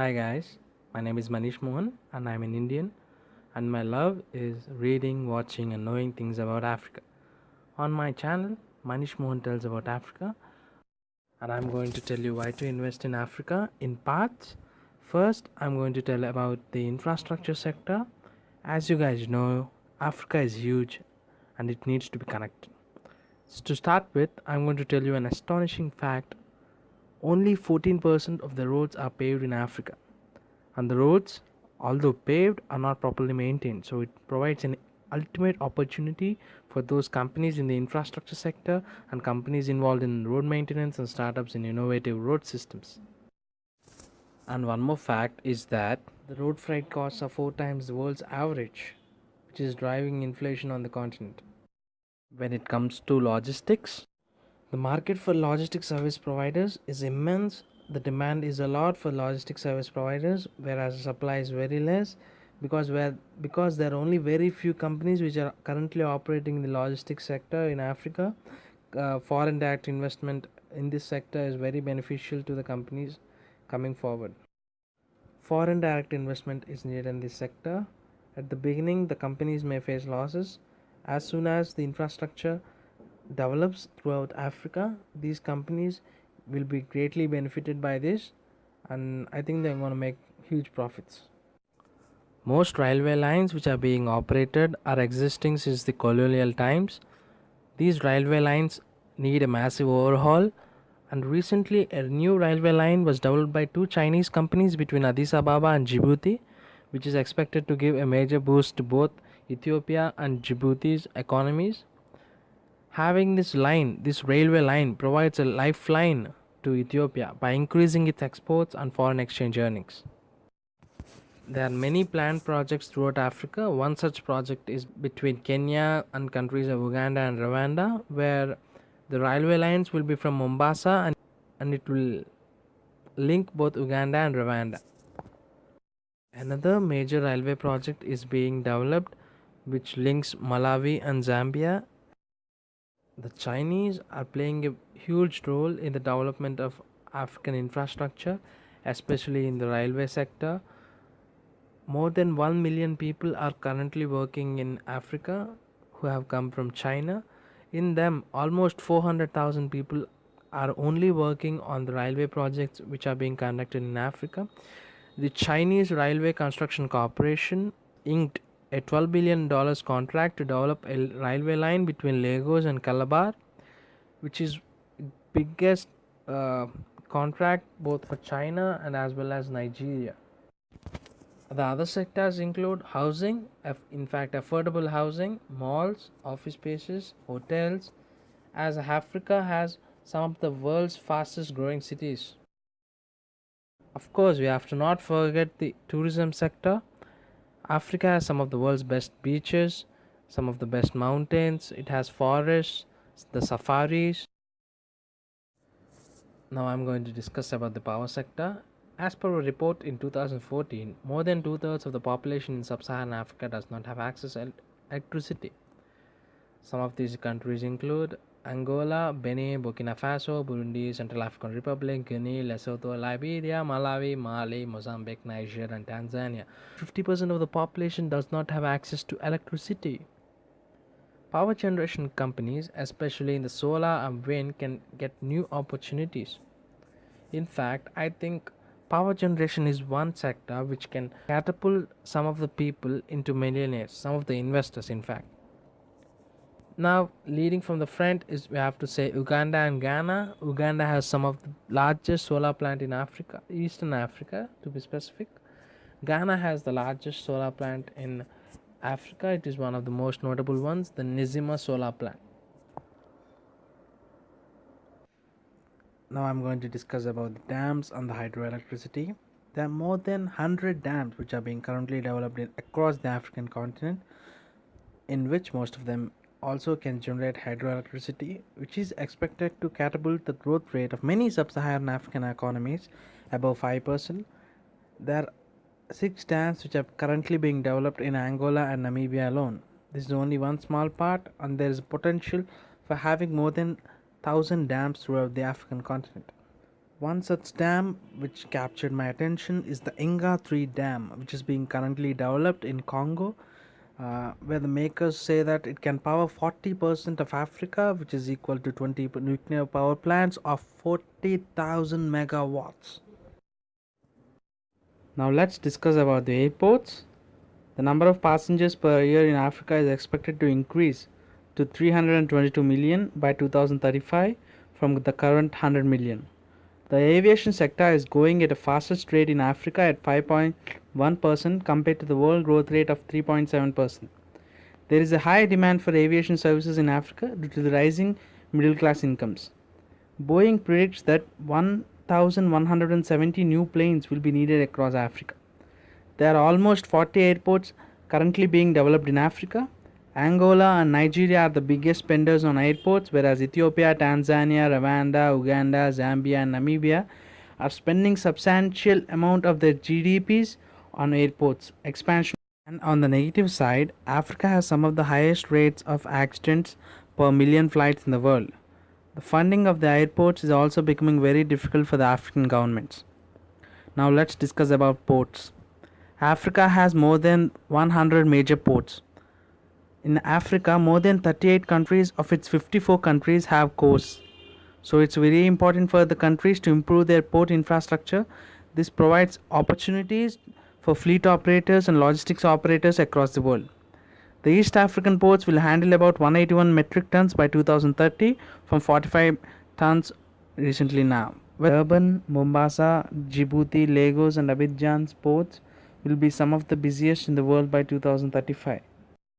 Hi guys, my name is Manish Mohan and I'm an Indian, and my love is reading, watching and knowing things about Africa. On my channel, Manish Mohan tells about Africa, and I'm going to tell you why to invest in Africa in parts. First, I'm going to tell about the infrastructure sector. As you guys know, Africa is huge and it needs to be connected. So to start with, I'm going to tell you an astonishing fact. Only 14% of the roads are paved in Africa, and the roads, although paved, are not properly maintained. So it provides an ultimate opportunity for those companies in the infrastructure sector and companies involved in road maintenance and startups in innovative road systems. And one more fact is that the road freight costs are 4 times the world's average, which is driving inflation on the continent. When it comes to logistics, the market for logistics service providers is immense. The demand is a lot for logistics service providers, whereas the supply is very less because there are only very few companies which are currently operating in the logistics sector in Africa. Foreign direct investment in this sector is very beneficial to the companies coming forward. Foreign direct investment is needed in this sector. At the beginning, the companies may face losses. As soon as the infrastructure develops throughout Africa, these companies will be greatly benefited by this, and I think they're going to make huge profits. Most railway lines which are being operated are existing since the colonial times. These railway lines need a massive overhaul, and recently a new railway line was developed by two Chinese companies between Addis Ababa and Djibouti, which is expected to give a major boost to both Ethiopia and Djibouti's economies. Having this railway line provides a lifeline to Ethiopia by increasing its exports and foreign exchange earnings. There are many planned projects throughout Africa. One such project is between Kenya and countries of Uganda and Rwanda, where the railway lines will be from Mombasa and it will link both Uganda and Rwanda. Another major railway project is being developed which links Malawi and Zambia. The Chinese are playing a huge role in the development of African infrastructure, especially in the railway sector. More than 1 million people are currently working in Africa who have come from China. In them, almost 400,000 people are only working on the railway projects which are being conducted in Africa. The Chinese Railway Construction Corporation inked a $12 billion contract to develop a railway line between Lagos and Calabar, which is biggest contract both for China and as well as Nigeria. The other sectors include housing, in fact, affordable housing, malls, office spaces, hotels, as Africa has some of the world's fastest growing cities. Of course, we have to not forget the tourism sector. Africa has some of the world's best beaches, some of the best mountains, it has forests, the safaris. Now I'm going to discuss about the power sector. As per a report in 2014, more than two-thirds of the population in sub-Saharan Africa does not have access to electricity. Some of these countries include Angola, Benin, Burkina Faso, Burundi, Central African Republic, Guinea, Lesotho, Liberia, Malawi, Mali, Mozambique, Niger, and Tanzania. 50% of the population does not have access to electricity. Power generation companies, especially in the solar and wind, can get new opportunities. In fact, I think power generation is one sector which can catapult some of the people into millionaires, some of the investors, in fact. Now, leading from the front is we have to say Uganda and Ghana. Uganda has some of the largest solar plant in Africa, Eastern Africa to be specific. Ghana has the largest solar plant in Africa. It is one of the most notable ones, the Nizima solar plant. Now I'm going to discuss about the dams and the hydroelectricity. There are more than 100 dams which are being currently developed across the African continent, in which most of them also can generate hydroelectricity, which is expected to catapult the growth rate of many sub-Saharan African economies above 5%. There are 6 dams which are currently being developed in Angola and Namibia alone. This is only one small part, and there is potential for having more than 1,000 dams throughout the African continent. One such dam which captured my attention is the Inga 3 Dam, which is being currently developed in Congo, where the makers say that it can power 40% of Africa, which is equal to 20 nuclear power plants of 40,000 megawatts. Now let's discuss about the airports. The number of passengers per year in Africa is expected to increase to 322 million by 2035 from the current 100 million. The aviation sector is growing at a fastest rate in Africa at 5.1% compared to the world growth rate of 3.7%. There is a high demand for aviation services in Africa due to the rising middle class incomes. Boeing predicts that 1,170 new planes will be needed across Africa. There are almost 40 airports currently being developed in Africa. Angola and Nigeria are the biggest spenders on airports, whereas Ethiopia, Tanzania, Rwanda, Uganda, Zambia, and Namibia are spending substantial amount of their GDPs on airports expansion. And on the negative side, Africa has some of the highest rates of accidents per million flights in the world. The funding of the airports is also becoming very difficult for the African governments. Now let's discuss about ports. Africa has more than 100 major ports. In Africa, more than 38 countries of its 54 countries have coasts. So it's very important for the countries to improve their port infrastructure. This provides opportunities for fleet operators and logistics operators across the world. The East African ports will handle about 181 metric tons by 2030 from 45 tons recently now. Durban, Mombasa, Djibouti, Lagos and Abidjan's ports will be some of the busiest in the world by 2035.